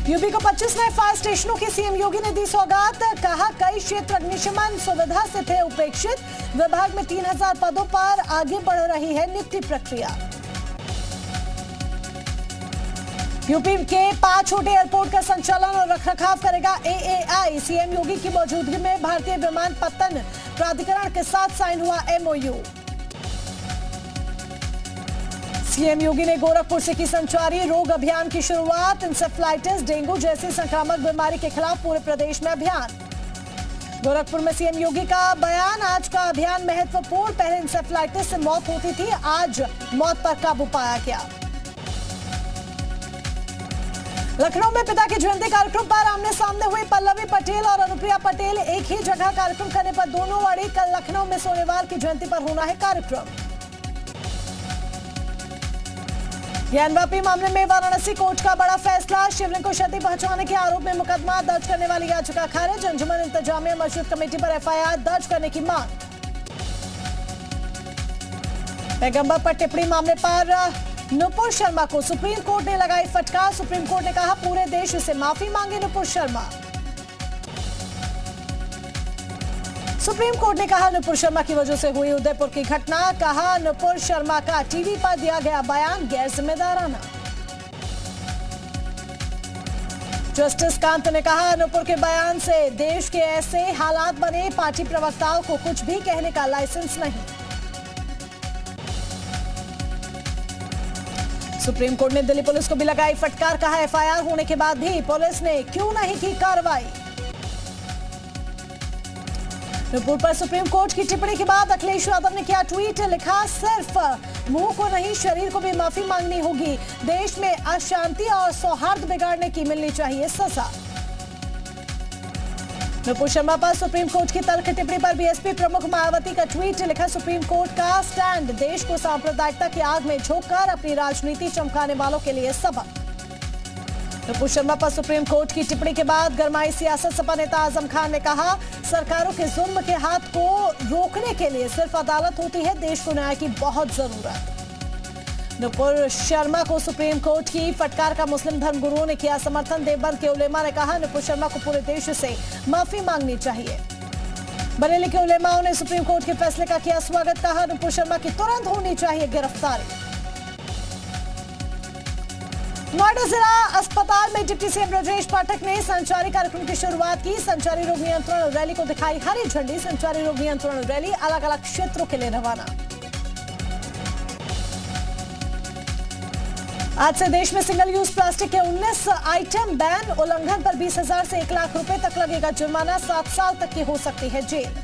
UP को 25 नए fire स्टेशनों की सीएम योगी ने दी सौगात। कहा कई क्षेत्र अग्निशमन सुविधा से थे उपेक्षित। विभाग में 3000 पदों पर आगे बढ़ रही है नियुक्ति प्रक्रिया। यूपी के 5 छोटे एयरपोर्ट का संचालन और रखरखाव करेगा एएआई। सीएम योगी की मौजूदगी में भारतीय विमानपत्तन प्राधिकरण के साथ साइन हुआ एमओयू। सीएम योगी ने गोरखपुर से की संचारी रोग अभियान की शुरुआत। इंसेफ्लाइटिस, डेंगू जैसी संक्रामक बीमारी के खिलाफ पूरे प्रदेश में अभियान। गोरखपुर में सीएम योगी का बयान। आज का अभियान महत्वपूर्ण। पहले इंसेफ्लाइटिस से मौत होती थी, आज मौत पर काबू पाया गया। लखनऊ में पिता के जयंती कार्यक्रम पर आमने सामने हुई पल्लवी पटेल और अनुप्रिया पटेल। एक ही जगह कार्यक्रम करने पर दोनों अड़ी। कल लखनऊ में सोनेवाल की जयंती पर होना है कार्यक्रम। ज्ञानवापी मामले में वाराणसी कोर्ट का बड़ा फैसला। शिवलिंग को क्षति पहुंचाने के आरोप में मुकदमा दर्ज करने वाली याचिका खारिज। अंजुमन इंतजामिया मस्जिद कमेटी पर एफआईआर दर्ज करने की मांग। पैगंबर पर टिप्पणी मामले पर नुपुर शर्मा को सुप्रीम कोर्ट ने लगाई फटकार। सुप्रीम कोर्ट ने कहा पूरे देश से माफी मांगे नुपुर शर्मा। सुप्रीम कोर्ट ने कहा नुपुर शर्मा की वजह से हुई उदयपुर की घटना। कहा नुपुर शर्मा का टीवी पर दिया गया बयान गैर जिम्मेदाराना। जस्टिस कांत ने कहा नुपुर के बयान से देश के ऐसे हालात बने, पार्टी प्रवक्ताओं को कुछ भी कहने का लाइसेंस नहीं। सुप्रीम कोर्ट ने दिल्ली पुलिस को भी लगाई फटकार। कहा एफआईआर होने के बाद भी पुलिस ने क्यों नहीं की कार्रवाई। नुपुर पर सुप्रीम कोर्ट की टिप्पणी के बाद अखिलेश यादव ने किया ट्वीट। लिखा सिर्फ मुंह को नहीं शरीर को भी माफी मांगनी होगी। देश में अशांति और सौहार्द बिगाड़ने की मिलनी चाहिए सजा। नुपुर शर्मा पर सुप्रीम कोर्ट की तल्ख टिप्पणी पर बीएसपी प्रमुख मायावती का ट्वीट। लिखा सुप्रीम कोर्ट का स्टैंड देश को सांप्रदायिकता की आग में झोंककर अपनी राजनीति चमकाने वालों के लिए सबक। नुपुर शर्मा पर सुप्रीम कोर्ट की टिप्पणी के बाद गरमाई सियासत। सपा नेता आजम खान ने कहा सरकारों के जुल्म के हाथ को रोकने के लिए सिर्फ अदालत होती है, देश को न्याय की बहुत जरूरत। नुपुर शर्मा को सुप्रीम कोर्ट की फटकार का मुस्लिम धर्मगुरुओं ने किया समर्थन। देवबंद के उलेमा ने कहा नुपुर शर्मा को पूरे देश से माफी मांगनी चाहिए। बरेली के उलेमाओं ने सुप्रीम कोर्ट के फैसले का किया स्वागत। कहा नुपुर शर्मा की तुरंत होनी चाहिए गिरफ्तारी। नोएडा जिला अस्पताल में डिप्टी सीएम ब्रजेश पाठक ने संचारी कार्यक्रम की शुरुआत की। संचारी रोग नियंत्रण रैली को दिखाई हरी झंडी। संचारी रोग नियंत्रण रैली अलग अलग क्षेत्रों के लिए रवाना। आज से देश में सिंगल यूज प्लास्टिक के 19 आइटम बैन। उल्लंघन पर 20,000 से 1 लाख रुपए तक लगेगा जुर्माना। 7 साल तक की हो सकती है जेल।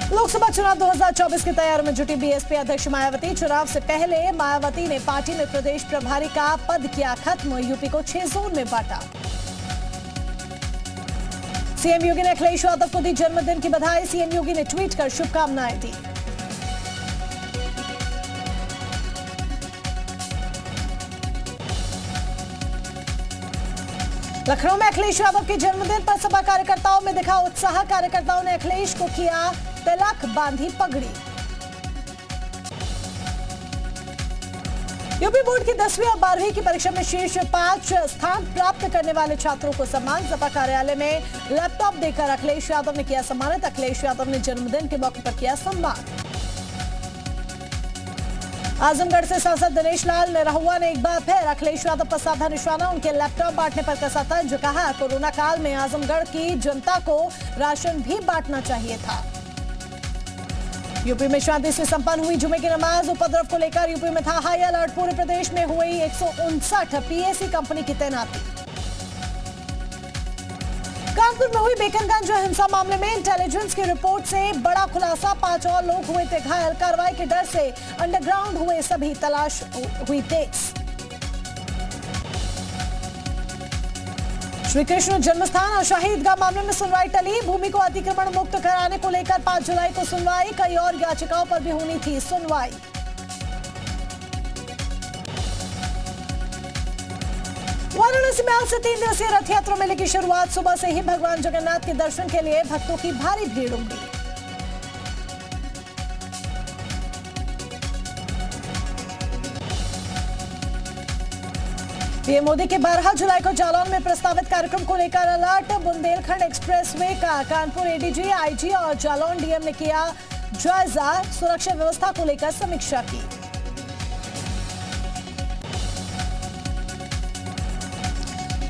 लोकसभा चुनाव 2024 की तैयारी में जुटी बीएसपी अध्यक्ष मायावती। चुनाव से पहले मायावती ने पार्टी में प्रदेश प्रभारी का पद किया खत्म। यूपी को 6 जोन में बांटा। सीएम योगी ने अखिलेश यादव को दी जन्मदिन की बधाई। सीएम योगी ने ट्वीट कर शुभकामनाएं दी। लखनऊ में अखिलेश यादव के जन्मदिन पर सपा कार्यकर्ताओं में दिखा उत्साह। कार्यकर्ताओं ने अखिलेश को किया तिलक, बांधी पगड़ी। यूपी बोर्ड की 10वीं और 12वीं की परीक्षा में शीर्ष 5 स्थान प्राप्त करने वाले छात्रों को सम्मान। सपा कार्यालय में लैपटॉप देकर अखिलेश यादव ने किया सम्मानित। अखिलेश यादव ने जन्मदिन के मौके पर किया सम्मान। आजमगढ़ से सांसद दिनेश लाल निरहुआ ने एक बार फिर अखिलेश यादव पर साधा निशाना। उनके लैपटॉप बांटने पर कसा तंज। कहा कोरोना काल में आजमगढ़ की जनता को राशन भी बांटना चाहिए था। यूपी में शांति से संपन्न हुई जुमे की नमाज। उपद्रव को लेकर यूपी में था हाई अलर्ट। पूरे प्रदेश में हुई 159 पीएसी कंपनी की तैनाती। कानपुर में हुई बेकनगंज हिंसा मामले में इंटेलिजेंस की रिपोर्ट से बड़ा खुलासा। 5 और लोग हुए थे घायल। कार्रवाई के डर से अंडरग्राउंड हुए सभी, तलाश हुई तेज। श्री कृष्ण जन्मस्थान और शहीदगाह मामले में सुनवाई टली। भूमि को अतिक्रमण मुक्त कराने को लेकर 5 जुलाई को सुनवाई। कई और याचिकाओं पर भी होनी थी सुनवाई। वाराणसी में आज से 3 दिवसीय रथ यात्रा मेले की शुरुआत। सुबह से ही भगवान जगन्नाथ के दर्शन के लिए भक्तों की भारी भीड़ उमड़ी। पीएम मोदी के 12 जुलाई को जालौन में प्रस्तावित कार्यक्रम को लेकर अलर्ट। बुंदेलखंड एक्सप्रेसवे का कानपुर एडीजी, आईजी और जालौन डीएम ने किया जायजा, सुरक्षा व्यवस्था को लेकर समीक्षा की।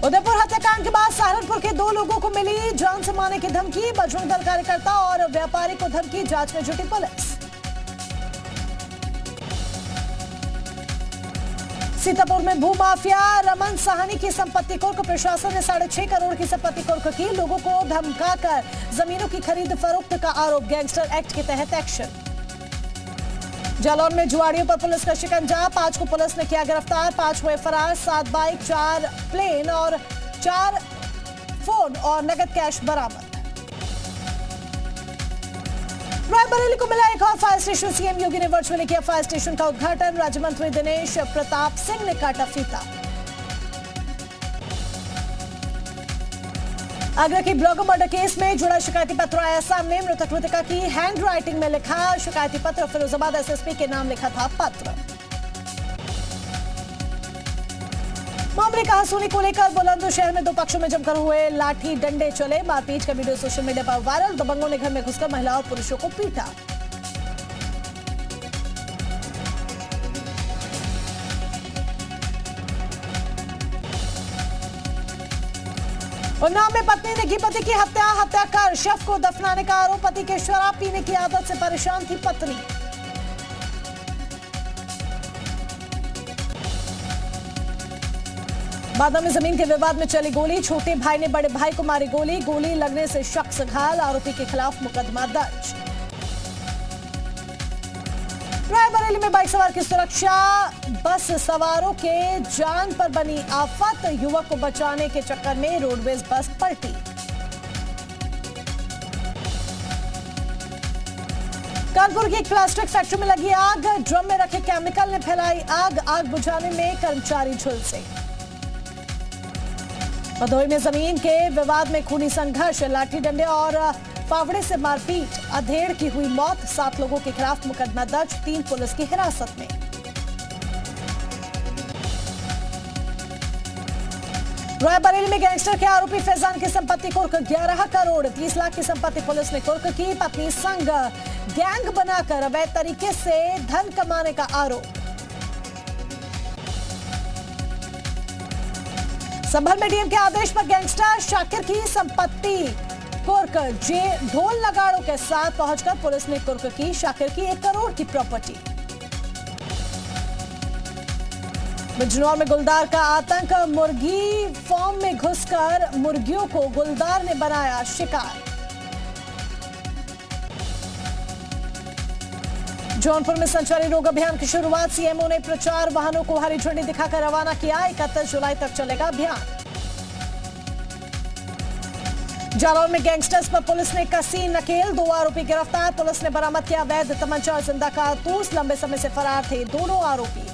उदयपुर हत्याकांड के बाद सहारनपुर के 2 लोगों को मिली जान से मारने की धमकी। बजरंग दल कार्यकर्ता और व्यापारी को धमकी, जांच में जुटी पुलिस। सीतापुर में भूमाफिया रमन साहनी की संपत्ति कुर्क, प्रशासन ने 6.5 करोड़ की संपत्ति कुर्क की। लोगों को धमकाकर जमीनों की खरीद फरोख्त का आरोप, गैंगस्टर एक्ट के तहत एक्शन। जालौन में जुआड़ियों पर पुलिस का शिकंजा, 5 को पुलिस ने किया गिरफ्तार, 5 हुए फरार। 7 बाइक, 4 प्लेन और 4 फोन और नगद कैश बरामद। रायबरेली को मिला एक और फायर स्टेशन, सीएम योगी ने वर्चुअली किया फायर स्टेशन का उद्घाटन। राज्य मंत्री दिनेश प्रताप सिंह ने काटा फीता। आगरा की ब्लॉगर मर्डर केस में जुड़ा शिकायती पत्र आया सामने। मृतक मृतका की हैंड राइटिंग में लिखा शिकायती पत्र, फिरोजाबाद एसएसपी के नाम लिखा था पत्र। मामले कहासुनी को लेकर बुलंदशहर में 2 पक्षों में जमकर हुए लाठी डंडे चले। मारपीट का वीडियो सोशल मीडिया पर वायरल। दबंगों ने घर में घुसकर महिला और पुरुषों को पीटा। उन्नाव में पत्नी ने की पति की हत्या कर शव को दफनाने का आरोप। पति के शराब पीने की आदत से परेशान थी पत्नी। बादा में जमीन के विवाद में चली गोली, छोटे भाई ने बड़े भाई को मारी गोली। गोली लगने से शख्स घायल, आरोपी के खिलाफ मुकदमा दर्ज। रायबरेली में बाइक सवार की सुरक्षा, बस सवारों के जान पर बनी आफत। युवक को बचाने के चक्कर में रोडवेज बस पलटी। कानपुर की एक प्लास्टिक फैक्ट्री में लगी आग, ड्रम में रखे केमिकल ने फैलाई आग। आग बुझाने में कर्मचारी झुलसे। भदोही में जमीन के विवाद में खूनी संघर्ष, लाठी डंडे और फावड़े से मारपीट, अधेड़ की हुई मौत। 7 लोगों के खिलाफ मुकदमा दर्ज, 3 पुलिस की हिरासत में। रायबरेली में गैंगस्टर के आरोपी फैजान की संपत्ति कुर्क, 11 करोड़ 30 लाख की संपत्ति पुलिस ने कुर्क की। पत्नी संग गैंग बनाकर अवैध तरीके से धन कमाने का आरोप। संभल में डीएम के आदेश पर गैंगस्टर शाकिर की संपत्ति कुर्क, ढोल नगाड़ों के साथ पहुंचकर पुलिस ने कुर्क की शाकिर की 1 करोड़ की प्रॉपर्टी। बिजनौर में गुलदार का आतंक, मुर्गी फार्म में घुसकर मुर्गियों को गुलदार ने बनाया शिकार। जौनपुर में संचारी रोग अभियान की शुरुआत, सीएमओ ने प्रचार वाहनों को हरी झंडी दिखाकर रवाना किया। 31 जुलाई तक चलेगा अभियान। जालौन में गैंगस्टर्स पर पुलिस ने कसी नकेल, 2 आरोपी गिरफ्तार। पुलिस ने बरामद किया अवैध तमंचा और जिंदा कारतूस, लंबे समय से फरार थे दोनों आरोपी।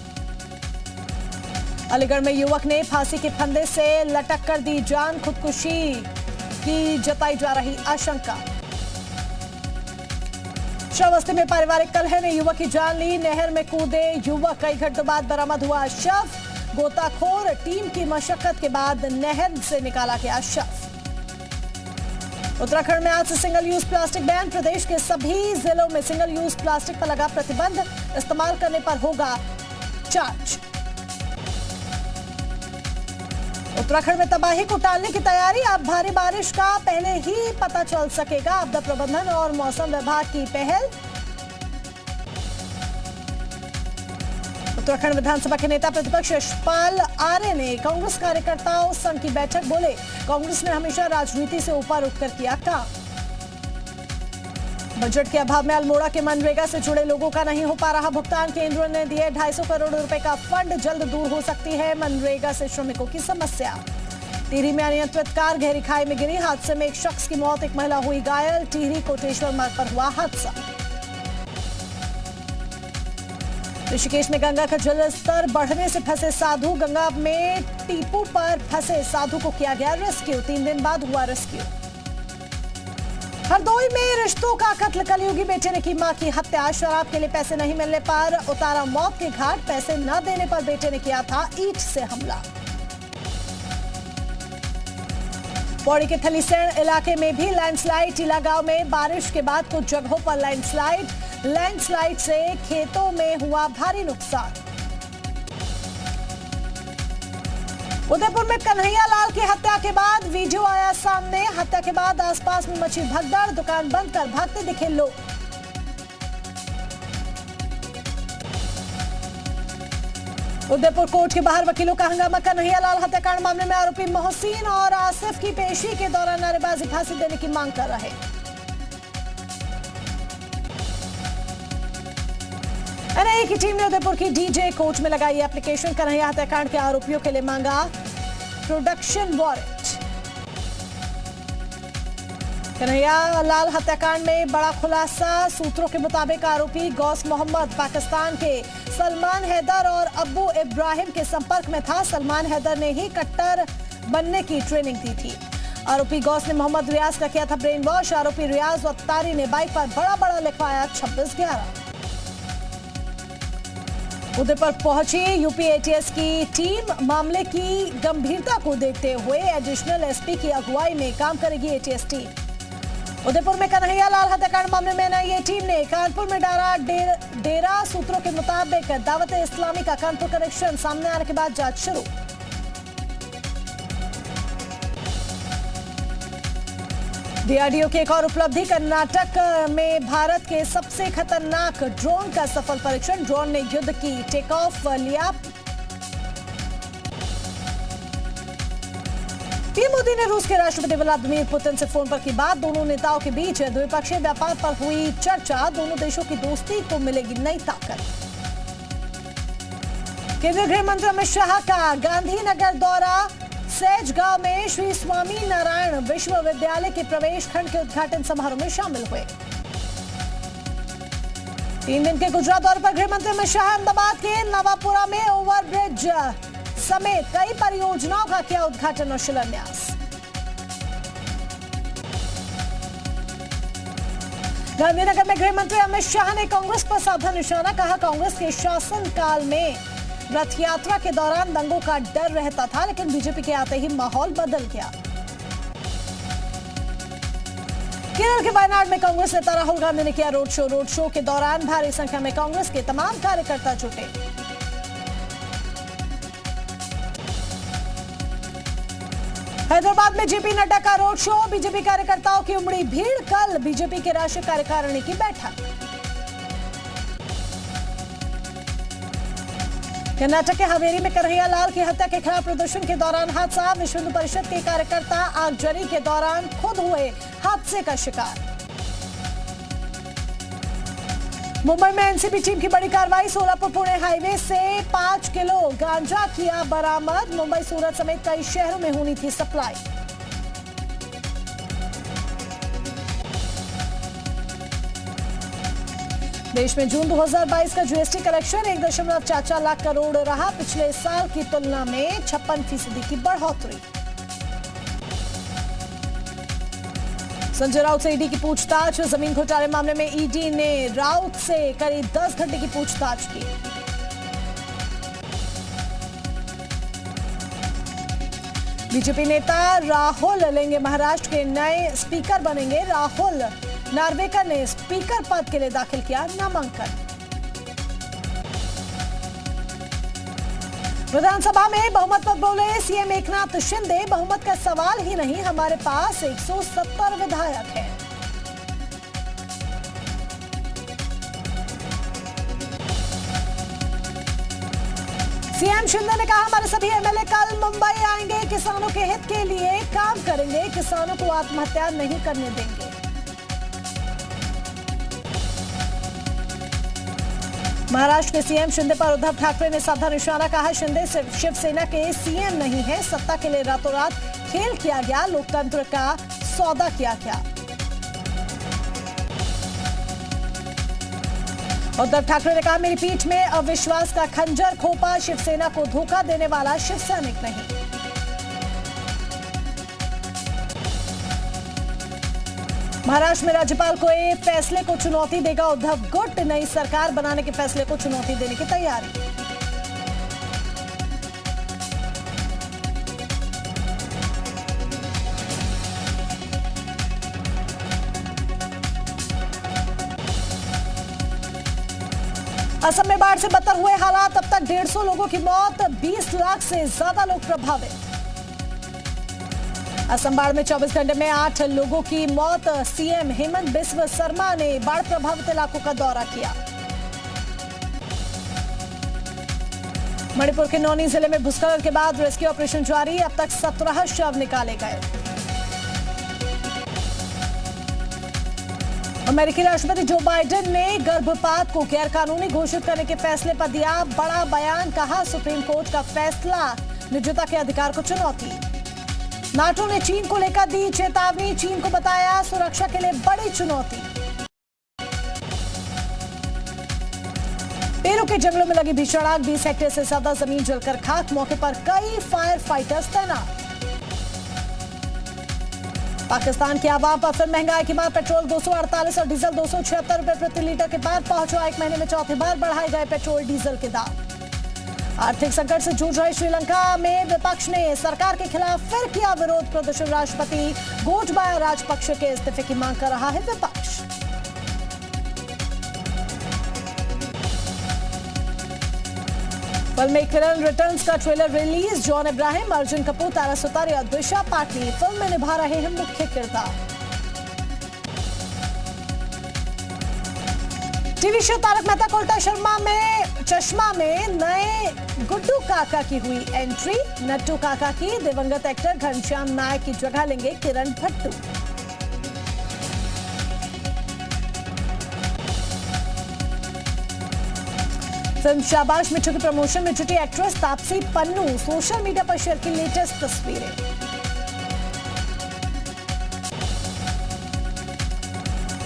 अलीगढ़ में युवक ने फांसी के फंदे से लटक कर दी जान, खुदकुशी की जताई जा रही आशंका। श्रावस्ती में पारिवारिक कलह ने युवक की जान ली, नहर में कूदे युवक। कई घंटों बाद बरामद हुआ शव, गोताखोर टीम की मशक्कत के बाद नहर से निकाला गया शव। उत्तराखंड में आज से सिंगल यूज प्लास्टिक बैन, प्रदेश के सभी जिलों में सिंगल यूज प्लास्टिक पर लगा प्रतिबंध, इस्तेमाल करने पर होगा चार्ज। उत्तराखंड में तबाही को टालने की तैयारी, अब भारी बारिश का पहले ही पता चल सकेगा। आपदा प्रबंधन और मौसम विभाग की पहल। उत्तराखंड विधानसभा के नेता प्रतिपक्ष यशपाल आर्य ने कांग्रेस कार्यकर्ताओं संघ की बैठक, बोले कांग्रेस ने हमेशा राजनीति से ऊपर उठकर किया काम। बजट के अभाव में अल्मोड़ा के मनरेगा से जुड़े लोगों का नहीं हो पा रहा भुगतान, केंद्र ने दिए 250 करोड़ रुपए का फंड, जल्द दूर हो सकती है मनरेगा से श्रमिकों की समस्या। टिहरी में अनियंत्रित कार गहरी खाई में गिरी, हादसे में एक शख्स की मौत, एक महिला हुई घायल। टिहरी कोटेश्वर मार्ग पर हुआ हादसा। ऋषिकेश में गंगा का जलस्तर बढ़ने से फंसे साधु, गंगा में टीपू पर फंसे साधु को किया गया रेस्क्यू, 3 दिन बाद हुआ रेस्क्यू। हरदोई में रिश्तों का कत्ल, कलयुगी बेटे ने की मां की हत्या, शराब के लिए पैसे नहीं मिलने पर उतारा मौत के घाट, पैसे न देने पर बेटे ने किया था ईंट से हमला। पौड़ी के थलीसैण इलाके में भी लैंडस्लाइड। टीला गांव में बारिश के बाद कुछ जगहों पर लैंडस्लाइड से खेतों में हुआ भारी नुकसान। उदयपुर में कन्हैया लाल की हत्या के बाद वीडियो आया सामने। हत्या के बाद आसपास में मची भगदड़, दुकान बंद कर भागते दिखे लोग। उदयपुर कोर्ट के बाहर वकीलों का हंगामा। कन्हैया लाल हत्याकांड मामले में आरोपी मोहसिन और आसिफ की पेशी के दौरान नारेबाजी, फांसी देने की मांग कर रहे। एनआईए की टीम ने उदयपुर की डीजे कोर्ट में लगाई एप्लीकेशन। कन्हैया हत्याकांड के आरोपियों के लिए मांगा प्रोडक्शन वारंट। कन्हैया लाल हत्याकांड में बड़ा खुलासा। सूत्रों के मुताबिक आरोपी गौस मोहम्मद पाकिस्तान के सलमान हैदर और अब्बू इब्राहिम के संपर्क में था। सलमान हैदर ने ही कट्टर बनने की ट्रेनिंग दी थी। आरोपी गौस ने मोहम्मद रियाज का किया था ब्रेन वॉश। आरोपी रियाज और तारी ने बाइक पर बड़ा लिखवाया 26/11। उदयपुर पहुंची यूपी एटीएस की टीम। मामले की गंभीरता को देखते हुए एडिशनल एसपी की अगुवाई में काम करेगी एटीएस टीम। उदयपुर में कन्हैया लाल हत्याकांड मामले में एनआईए टीम ने कानपुर में डाला डेरा। सूत्रों के मुताबिक दावत इस्लामी का कानपुर कनेक्शन सामने आने के बाद जांच शुरू। डीआरडीओ की एक और उपलब्धि। कर्नाटक में भारत के सबसे खतरनाक ड्रोन का सफल परीक्षण। ड्रोन ने युद्ध की टेक ऑफ लिया। पीएम मोदी ने रूस के राष्ट्रपति व्लादिमीर पुतिन से फोन पर की बात। दोनों नेताओं के बीच द्विपक्षीय व्यापार पर हुई चर्चा। दोनों देशों की दोस्ती को मिलेगी नई ताकत। केंद्रीय गृह मंत्री अमित शाह का गांधीनगर दौरा। सैजगांव में श्री स्वामी नारायण विश्वविद्यालय के प्रवेश खंड के उद्घाटन समारोह में शामिल हुए। 3 दिन के गुजरात दौरे पर गृह मंत्री अमित शाह अहमदाबाद के नवापुरा में ओवरब्रिज समेत कई परियोजनाओं का किया उद्घाटन और शिलान्यास। गांधीनगर में गृह मंत्री अमित शाह ने कांग्रेस पर साधा निशाना। कहा, कांग्रेस के शासनकाल में रथ यात्रा के दौरान दंगों का डर रहता था, लेकिन बीजेपी के आते ही माहौल बदल गया। केरल के वायनाड में कांग्रेस नेता राहुल गांधी ने किया रोड शो के दौरान भारी संख्या में कांग्रेस के तमाम कार्यकर्ता जुटे। हैदराबाद में जेपी नड्डा का रोड शो। बीजेपी कार्यकर्ताओं की उमड़ी भीड़। कल बीजेपी के राष्ट्रीय कार्यकारिणी की बैठक। कर्नाटक के हावेरी में कन्हैया लाल की हत्या के खिलाफ प्रदर्शन के दौरान हादसा। विश्व हिंदू परिषद के कार्यकर्ता आगजनी के दौरान खुद हुए हादसे का शिकार। मुंबई में एनसीबी टीम की बड़ी कार्रवाई। सोलापुर पुणे हाईवे से 5 किलो गांजा किया बरामद। मुंबई, सूरत समेत कई शहरों में होनी थी सप्लाई। देश में जून 2022 का जीएसटी कलेक्शन 1.44 लाख करोड़ रहा। पिछले साल की तुलना में 56% की बढ़ोतरी। संजय राउत से ईडी की पूछताछ। जमीन घोटाले मामले में ईडी ने राउत से करीब 10 घंटे की पूछताछ की। बीजेपी नेता राहुल लेंगे महाराष्ट्र के नए स्पीकर बनेंगे। राहुल नार्वेकर ने स्पीकर पद के लिए दाखिल किया नामांकन। विधानसभा में बहुमत पर बोले सीएम एकनाथ शिंदे। बहुमत का सवाल ही नहीं, हमारे पास 170 विधायक हैं। सीएम शिंदे ने कहा, हमारे सभी एमएलए कल मुंबई आएंगे। किसानों के हित के लिए काम करेंगे। किसानों को आत्महत्या नहीं करने देंगे। महाराष्ट्र के सीएम शिंदे पर उद्धव ठाकरे ने साधा निशाना। कहा, शिंदे सिर्फ शिवसेना के सीएम नहीं है, सत्ता के लिए रातों रात खेल किया गया, लोकतंत्र का सौदा किया गया। उद्धव ठाकरे ने कहा, मेरी पीठ में अविश्वास का खंजर खोपा। शिवसेना को धोखा देने वाला शिव सैनिक नहीं। महाराष्ट्र में राज्यपाल को ये फैसले को चुनौती देगा उद्धव गुट। नई सरकार बनाने के फैसले को चुनौती देने की तैयारी। असम में बाढ़ से बदतर हुए हालात, अब तक 150 लोगों की मौत, 20 लाख से ज्यादा लोग प्रभावित। असम बाढ़ में 24 घंटे में 8 लोगों की मौत। सीएम हेमंत बिस्व शर्मा ने बाढ़ प्रभावित इलाकों का दौरा किया। मणिपुर के नौनी जिले में भूस्खलन के बाद रेस्क्यू ऑपरेशन जारी, अब तक 17 शव निकाले गए। अमेरिकी राष्ट्रपति जो बाइडेन ने गर्भपात को गैरकानूनी घोषित करने के फैसले पर दिया बड़ा बयान, कहा सुप्रीम कोर्ट का फैसला निजता के अधिकार को चुनौती। नाटो ने चीन को लेकर दी चेतावनी, चीन को बताया सुरक्षा के लिए बड़ी चुनौती। पेरू के जंगलों में लगी भीषण आग, 20 हेक्टेयर से ज्यादा जमीन जलकर खाक, मौके पर कई फायर फाइटर्स तैनात। पाकिस्तान की आवाम पर फिर महंगाई की मार, पेट्रोल 248 और डीजल 276 रुपए प्रति लीटर के पार पहुंचा। एक महीने में चौथी बार बढ़ाए गए पेट्रोल डीजल के दाम। आर्थिक संकट से जूझ रही श्रीलंका में विपक्ष ने सरकार के खिलाफ फिर किया विरोध प्रदर्शन, राष्ट्रपति गोटबाया राजपक्षे के इस्तीफे की मांग कर रहा है विपक्ष। फिल्म एक किरण रिटर्न्स का trailer release, John Abraham, Arjun Kapoor, Tara Sutaria और दिशा पाटनी फिल्म में निभा रहे हैं मुख्य किरदार। टीवी शो तारक मेहता का उल्टा चश्मा में नए गुड्डू काका की हुई एंट्री, नट्टू काका की दिवंगत एक्टर घनश्याम नायक की जगह लेंगे किरण भट्टू। फिल्म शाबाश मिठू के प्रमोशन में जुटी actress Taapsee Pannu, social media पर शेयर की लेटेस्ट तस्वीरें।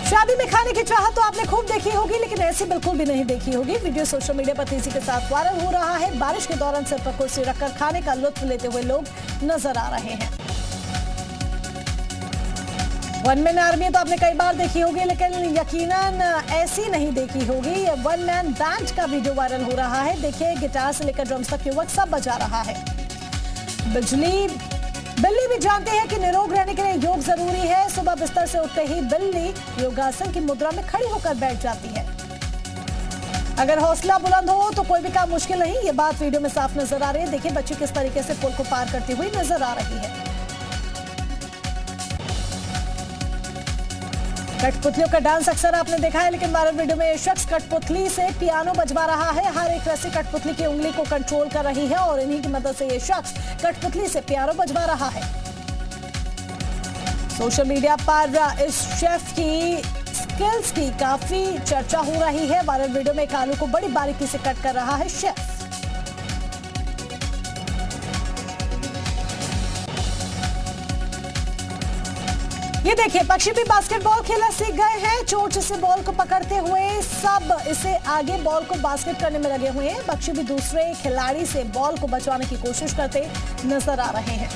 शादी में खाने की चाहत तो आपने खूब देखी होगी, लेकिन ऐसी बिल्कुल भी नहीं देखी होगी। वीडियो सोशल मीडिया पर तेजी के साथ वायरल हो रहा है। बारिश के दौरान सिर पर कुर्सी रखकर खाने का लुत्फ लेते हुए लोग नजर आ रहे हैं। वन मैन आर्मी तो आपने कई बार देखी होगी, लेकिन यकीनन ऐसी नहीं देखी होगी। ये वन मैन बैंड का वीडियो वायरल हो रहा है। देखिए, गिटार से लेकर ड्रम्स तक युवक सब बजा रहा है। बिल्ली भी जानते हैं कि निरोग रहने के लिए योग जरूरी है। सुबह बिस्तर से उठते ही बिल्ली योगासन की मुद्रा में खड़ी होकर बैठ जाती है। अगर हौसला बुलंद हो तो कोई भी काम मुश्किल नहीं, ये बात वीडियो में साफ नजर आ रही है। देखिए, बच्ची किस तरीके से पुल को पार करती हुई नजर आ रही है। कठपुतलियों का डांस अक्सर आपने देखा है, लेकिन वायरल वीडियो में शख्स कठपुतली से पियानो बजवा रहा है। हर एक रस्सी कठपुतली की उंगली को कंट्रोल कर रही है और इन्हीं की मदद से ये शख्स कठपुतली से पियानो बजवा रहा है। सोशल मीडिया पर इस शेफ की स्किल्स की काफी चर्चा हो रही है। वायरल वीडियो में एक आलू को बड़ी बारीकी से कट कर रहा है शेफ। ये देखिए, पक्षी भी बास्केटबॉल खेलना सीख गए हैं। चोंच से बॉल को पकड़ते हुए सब इसे आगे बॉल को बास्केट करने में लगे हुए हैं। पक्षी भी दूसरे खिलाड़ी से बॉल को बचाने की कोशिश करते नजर आ रहे हैं।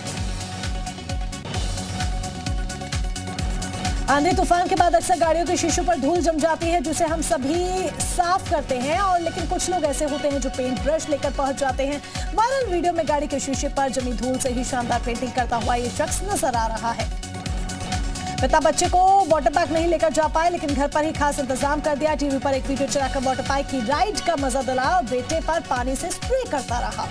आंधी तूफान के बाद अक्सर गाड़ियों के शीशों पर धूल जम जाती है, जिसे हम सभी साफ करते हैं। और लेकिन कुछ लोग ऐसे होते हैं जो पेंट ब्रश लेकर पहुंच जाते हैं। वायरल वीडियो में गाड़ी के शीशे पर जमी धूल से ही शानदार पेंटिंग करता हुआ ये शख्स नजर आ रहा है। पिता बच्चे को वाटर पार्क नहीं लेकर जा पाए, लेकिन घर पर ही खास इंतजाम कर दिया। टीवी पर एक वीडियो चलाकर वाटर पार्क की राइड का मजा दिला और बेटे पर पानी से स्प्रे करता रहा।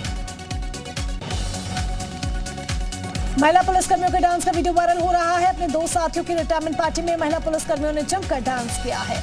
महिला पुलिसकर्मियों के डांस का वीडियो वायरल हो रहा है। अपने 2 साथियों की रिटायरमेंट पार्टी में महिला पुलिसकर्मियों ने जमकर डांस किया है।